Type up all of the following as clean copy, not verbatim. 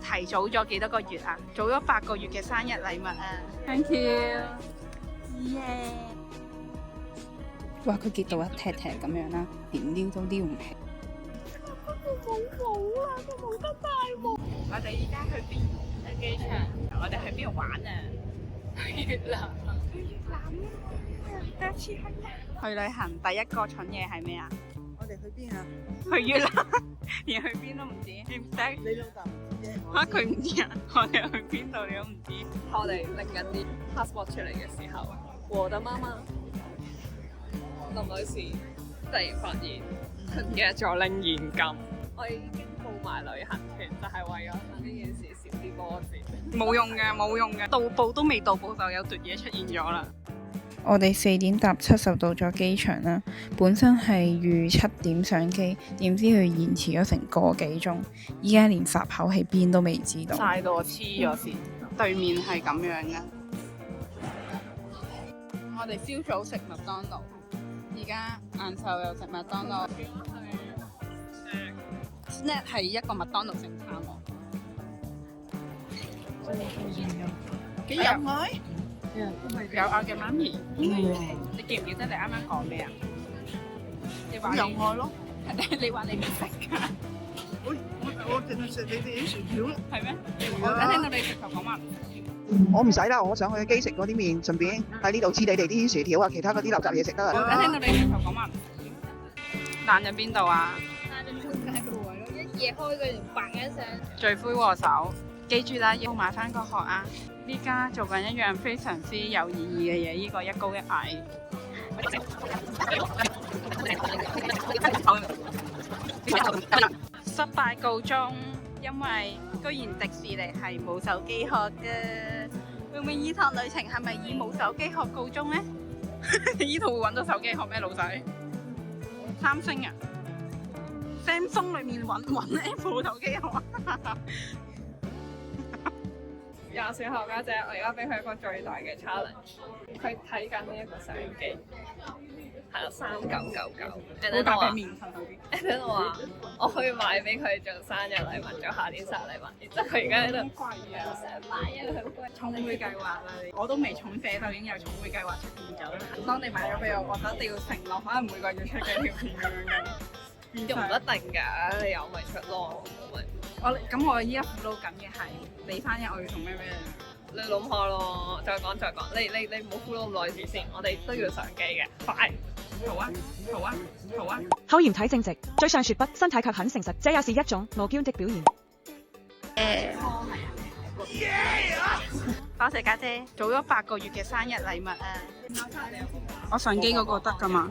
提早咗幾多個月啊？早咗8個月嘅生日禮物啊 Thank you。哇！佢結到一踢踢咁樣啦，連撩都撩唔起。我哋依家去邊？去機場，我哋去邊度玩啊？去越南。第一次去旅行第一個蠢嘢係咩啊？我哋去邊啊？去越南，連去邊都唔知，知唔識？你老豆唔知啫。嚇佢唔知啊！我哋去邊度你都唔知。我哋拎緊啲 passport 出嚟嘅時候，我的媽媽林女士突然發現佢唔記得咗拎現金。我已經報埋旅行團，就係為咗等呢件事少啲波折。冇用嘅，冇用嘅，到步都未到步就有奪嘢出現咗啦。我哋4點搭7就到咗機場啦。本身係預7點上機，點知佢延遲咗成個幾鐘，依家連閘口喺邊都未知道。曬到我黐咗線，對面係咁樣嘅。我哋朝早食麥當勞，而家晏晝又食麥當勞。Snack 係一個麥當勞正餐喎。幾有愛？有愛嘅媽咪。你記唔記得你啱啱講咩啊？你話有愛咯。你話你唔食㗎？我淨係食你哋啲薯條咯。係咩？我而家聽到你直頭講話唔食。我唔使啦，我想去機食嗰啲麵，順便喺呢度黐你哋啲薯條啊，其他嗰啲垃圾嘢食得我而啦。家聽到你直頭講話唔食。爛咗邊度啊？但係中間個位咯，一夜開佢就嘭一聲。罪魁禍首，記住啦，要埋翻個殼啊！呢家做緊一樣非常之有意義嘅嘢，呢個一高一矮。失敗告終，因為居然迪士尼係冇手機殼嘅。永永呢趟旅程係咪以冇手機殼告終呢？呢套會揾到手機殼咩，老細？三星啊，Samsung 裏面揾 Apple 手機殼啊！廿歲後家姐，我而家俾佢一個最大嘅 challenge，佢睇緊呢一個相機，係啦3999。好大嘅面層嗰啲。跟住我話我可以買俾佢做生日禮物，做夏天生日禮物。然之後佢而家喺度貴啊！想買，因為佢貴。重會計劃啦，我都未重寫，就已經有重會計劃出現咗啦。當你買咗俾我，覺得一定要承諾，可能每個月出幾條片咁樣嘅。又唔一定㗎，你有咪出咯，冇咪。我依家苦惱緊嘅係你生日我要送咩俾你？你諗下咯，再講。你唔好估到咁耐住先，我哋都要上機嘅，快！好啊！口嫌體正直，嘴上說不，身體卻很誠實，這也是一種傲嬌的表現。多謝家姐，早咗8個月嘅生日禮物啊！我上機嗰個得㗎嘛？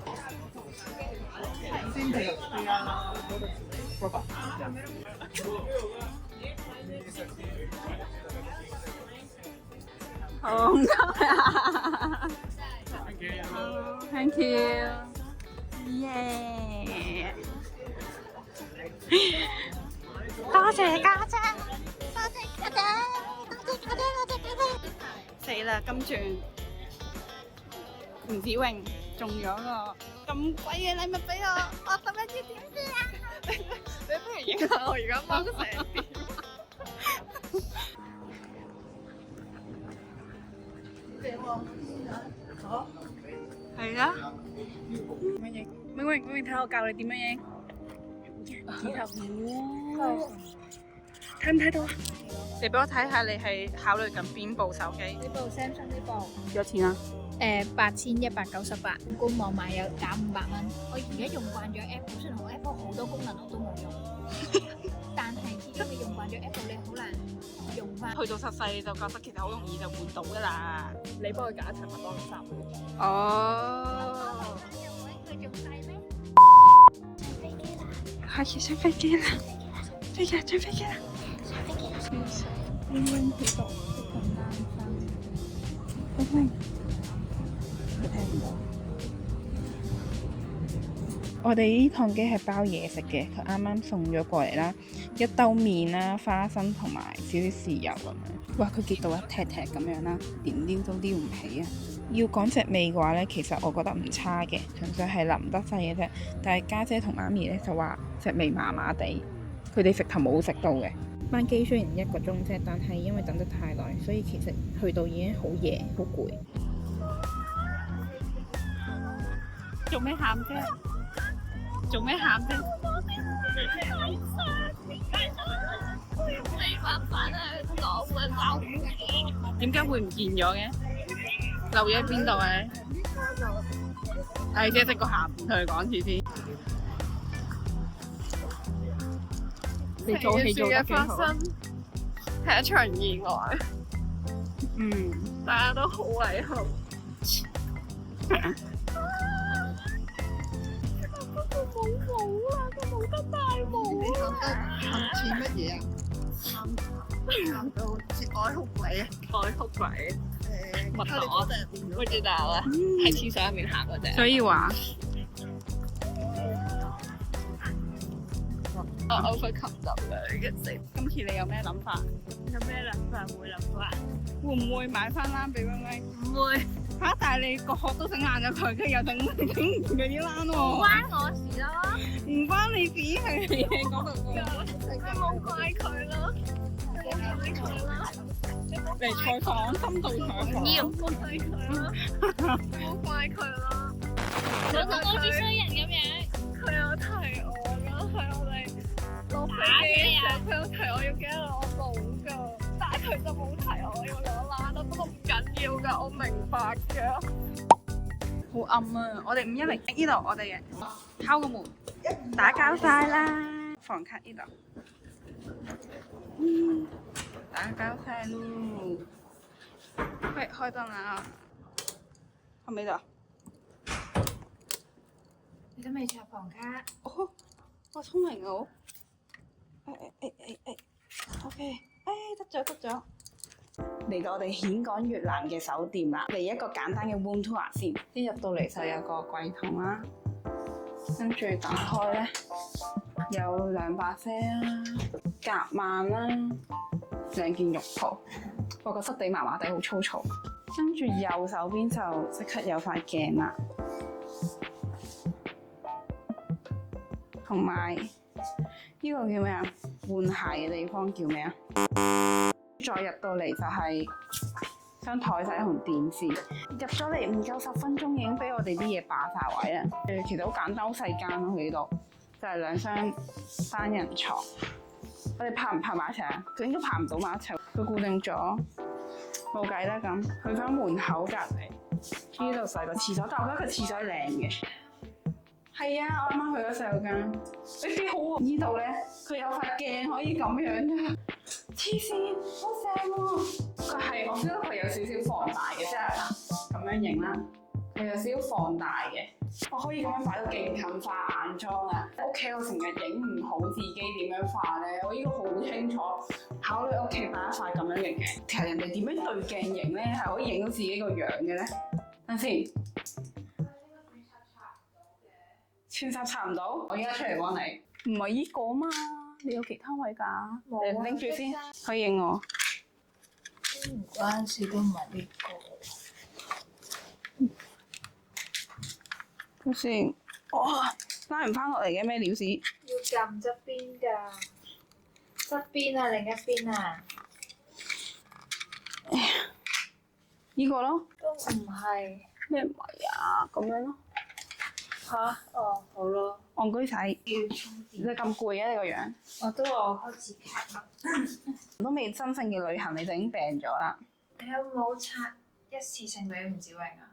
好唔該啊 ！Thank you，耶！多謝家姐，多謝家姐，多謝家姐，多謝家姐。死啦！今轉吳子榮中咗個咁貴嘅禮物俾我，我咁樣知點算啊？你不如影下我而家掹成點。係啊！點樣影？明明睇我教你點樣影。睇唔睇到啊？你俾我睇下，你係考慮緊邊部手機？呢部 Samsung 呢部幾多錢啊8198，官網買有減500蚊。我而家用慣咗 Apple，雖然我 Apple 好多功能我都冇用，但係始終你用慣咗 Apple，你好難用翻。去到實世你就覺得其實好容易就換到噶啦。你幫佢揀一層麥當勞。哦，佢仲細咩？開始上飛機啦！飛機啦！上飛機啦！我哋呢趟機係包嘢食嘅，佢啱啱送咗過嚟啦，一兜麵啦、花生同埋少少豉油咁樣。哇！佢結到一踢踢咁樣啦，連撩都撩唔起啊！要講隻味嘅話呢，其實我覺得唔差嘅，純粹係腍得滯嘅啫。但係家姐同媽咪呢就話隻味麻麻地，佢哋直頭冇食到嘅。班機雖然1個鐘啫，但係因為等得太耐，所以其實去到已經好夜，好攰。做咩喊啫？做咩喊啫？點解會唔見咗嘅？漏咗喺邊度嘅？係即係識個喊，同佢講次先。你做戲做得幾好。係一場意外，大家都好遺憾。似乜嘢啊？喊到似愛哭鬼啊！愛哭鬼，蜜糖，不知道啊，喺廁所入面行嗰隻。所以話我 overcome 咗嘅死。今次你有咩諗法？有咩諗法？會諗法？會唔會買翻籃俾 wing wing？唔會，嚇！但係你個殼都整爛咗佢，跟住又整唔住啲籃喎。關我事咯，唔關你事，係你嗰度嘅。冇怪佢咯，冇怪佢咯，嚟採訪，深度採訪。要怪佢咯，冇怪佢咯。我同我啲衰人咁樣，佢有提我咯，係我哋落飛機嘅時候，佢有提我要幾多我冇㗎，但係佢就冇提我要2籃咯，不過唔緊要㗎，我明白㗎。好暗啊！我哋510呢度，我哋敲個門，打攪晒啦。房卡呢度，打攪晒咯。喂，開燈啦！係咪度？你都未插房卡？哦，我聰明好。OK，得咗。嚟到我哋峴港越南嘅酒店啦，嚟一個簡單嘅 room tour 先。一入到嚟就有個櫃筒啦，跟住打開咧有2把遮啦、夾萬啦、2件浴袍，不過個質地麻麻地，好粗糙。跟住右手邊就即刻有塊鏡啦，同埋呢個叫咩啊？換鞋嘅地方叫咩啊？再入到嚟就係張台仔同電視，入咗嚟唔夠10分鐘已經俾我哋啲嘢霸晒位啦。其實好簡單，好細間咯，佢呢度就係2張單人床。我哋拍唔拍埋一齊啊？佢應該拍唔到埋一齊，佢固定咗，冇計啦咁。去翻門口隔離，呢度就係個廁所，但我覺得個廁所係靚嘅。係啊，我啱啱去咗洗手間，你幾好喎！呢度咧，佢有塊鏡可以咁樣嘅，黐線，好正喎！佢係我覺得佢有少少放大嘅，即係嗱咁樣影啦，佢有少少放大嘅，我可以咁樣擺到勁近化眼妝啊！屋企我成日影唔好自己點樣化咧，我呢個好清楚，考慮屋企擺一塊咁樣嘅鏡。其實人哋點樣對鏡影咧，係可以影到自己個樣嘅咧？等先。穿插插唔到，我而家出嚟幫你。唔係依個嘛，你有其他位㗎？你拎住先，可以影我。唔關事，都唔係呢個。睇先，哇，拉唔翻落嚟嘅咩料屎？要撳側邊㗎，側邊啊，另一邊啊。依個咯。都唔係。咩唔係啊？咁樣咯。嚇？哦，好咯。戇居仔，要充你電。咁攰啊？你個樣。我都話我開始劇啦。都未真正嘅旅行，你就已經病咗啦。你有冇刷一次性俾吳子榮啊？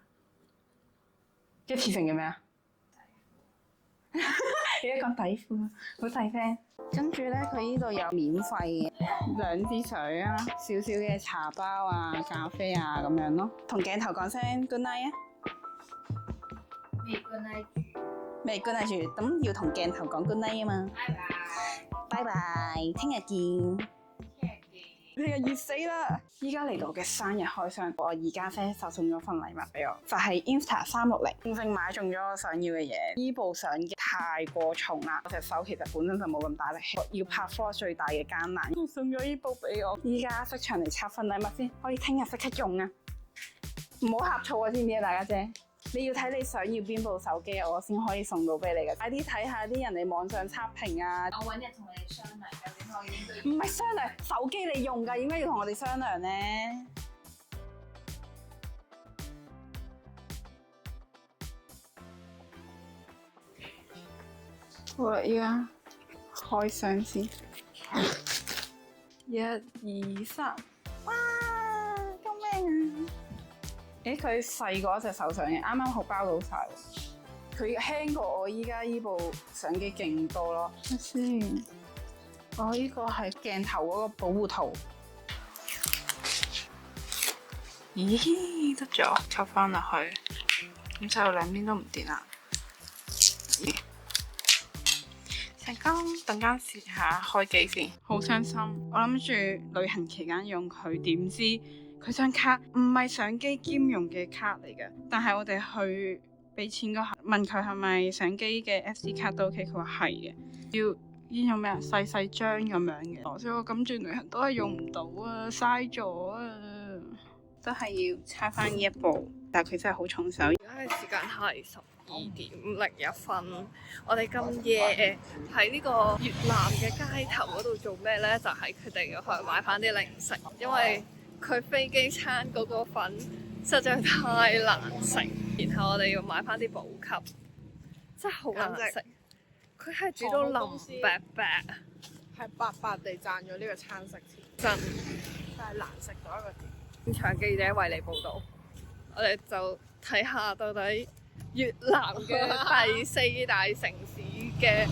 一次性嘅咩啊？你一講底褲，好細聲。跟住咧，佢呢度有免費嘅2支水啊，少少嘅茶包啊、咖啡啊咁樣咯。同鏡頭講聲 good night 啊！未 good night 住。未 good night 住，咁要同鏡頭講 good night 啊嘛。拜拜。拜拜，聽日見。你又熱死啦！依家嚟到嘅生日開箱，我而家咧就送咗份禮物俾我，就係 Insta360，正正買中咗我想要嘅嘢。呢部相機太過重啦，我隻手其實本身就冇咁大力氣，要拍 vlog 最大嘅艱難，送咗呢部俾我。依家即場嚟拆份禮物先，可以聽日即刻用啊！唔好呷醋啊，知唔知啊，大家姐？你要睇你想要邊部手機，我先可以送到俾你嘅。快啲睇下啲人哋網上測評啊！我揾日同你哋商量究竟我應該要。唔係商量，手機你用㗎，點解要同我哋商量呢？好啦，依家開箱先。1、2、3，哇！救命啊！誒，佢細過一隻手相嘅，啱啱好包到晒。佢輕過我依家依部相機勁多咯。睇先，我依個係鏡頭嗰個保護套。咦，得咗，插翻落去，咁就兩邊都唔掂啦。成功，等間試下開機先。好傷心，我諗住旅行期間用佢，點知佢張卡唔係相機兼用嘅卡嚟嘅。但係我哋去俾錢嗰下，問佢係咪相機嘅 SD 卡都 OK，佢話係嘅。要呢種咩啊，細細張咁樣嘅，所以我咁轉旅行都係用唔到啊，嘥咗啊，都係要插翻呢一部。但係佢真係好重手。而家嘅時間係12:01，我哋咁夜喺呢個越南嘅街頭嗰度做咩呢？就係決定要去買翻啲零食，因為佢飛機餐嗰個粉實在太難食，然後我哋要買翻啲補給，真係好難食。佢係煮到腍白白，係白白地賺咗呢個餐食錢，真但係難食到一個點。現場記者為你報導，我哋就睇下到底越南嘅第4大城市嘅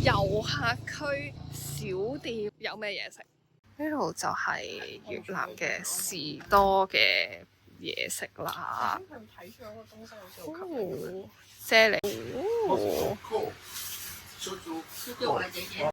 遊客區小店有咩嘢食？呢度就係越南嘅士多嘅嘢食啦。睇住嗰個東西好似好吸引。啫喱。